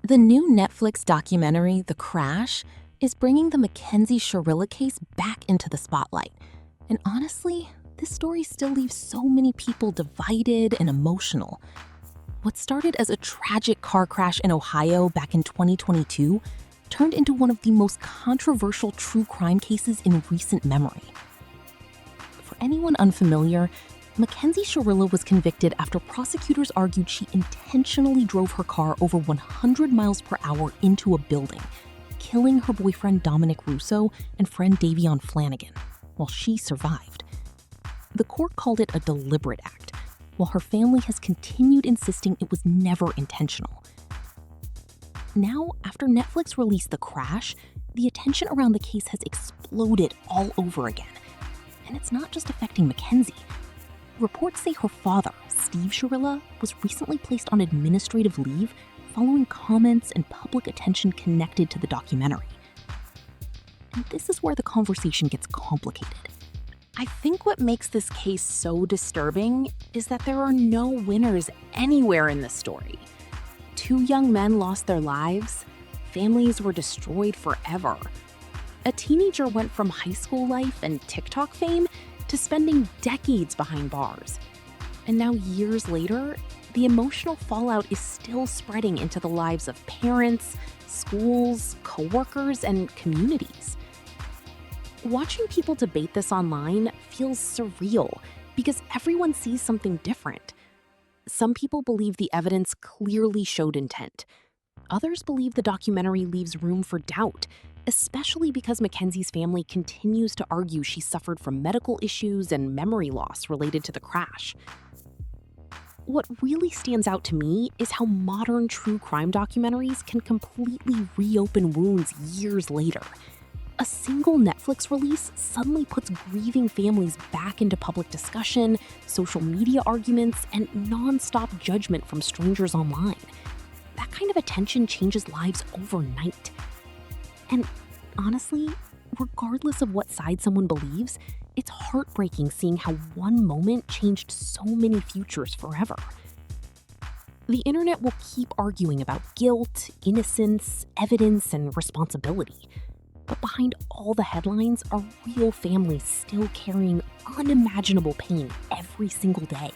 The new Netflix documentary, The Crash, is bringing the Mackenzie Shirilla case back into the spotlight. And honestly, this story still leaves so many people divided and emotional. What started as a tragic car crash in Ohio back in 2022 turned into one of the most controversial true crime cases in recent memory. For anyone unfamiliar, Mackenzie Shirilla was convicted after prosecutors argued she intentionally drove her car over 100 miles per hour into a building, killing her boyfriend Dominic Russo and friend Davion Flanagan, while she survived. The court called it a deliberate act, while her family has continued insisting it was never intentional. Now, after Netflix released The Crash, the attention around the case has exploded all over again. And it's not just affecting Mackenzie. Reports say her father, Steve Shirilla, was recently placed on administrative leave following comments and public attention connected to the documentary. And this is where the conversation gets complicated. I think what makes this case so disturbing is that there are no winners anywhere in this story. 2 young men lost their lives. Families were destroyed forever. A teenager went from high school life and TikTok fame to spending decades behind bars. And now, years later, the emotional fallout is still spreading into the lives of parents, schools, coworkers, and communities. Watching people debate this online feels surreal because everyone sees something different. Some people believe the evidence clearly showed intent. Others believe the documentary leaves room for doubt, especially because Mackenzie's family continues to argue she suffered from medical issues and memory loss related to the crash. What really stands out to me is how modern true crime documentaries can completely reopen wounds years later. A single Netflix release suddenly puts grieving families back into public discussion, social media arguments, and non-stop judgment from strangers online. That kind of attention changes lives overnight. And honestly, regardless of what side someone believes, it's heartbreaking seeing how one moment changed so many futures forever. The internet will keep arguing about guilt, innocence, evidence, and responsibility. But behind all the headlines are real families still carrying unimaginable pain every single day.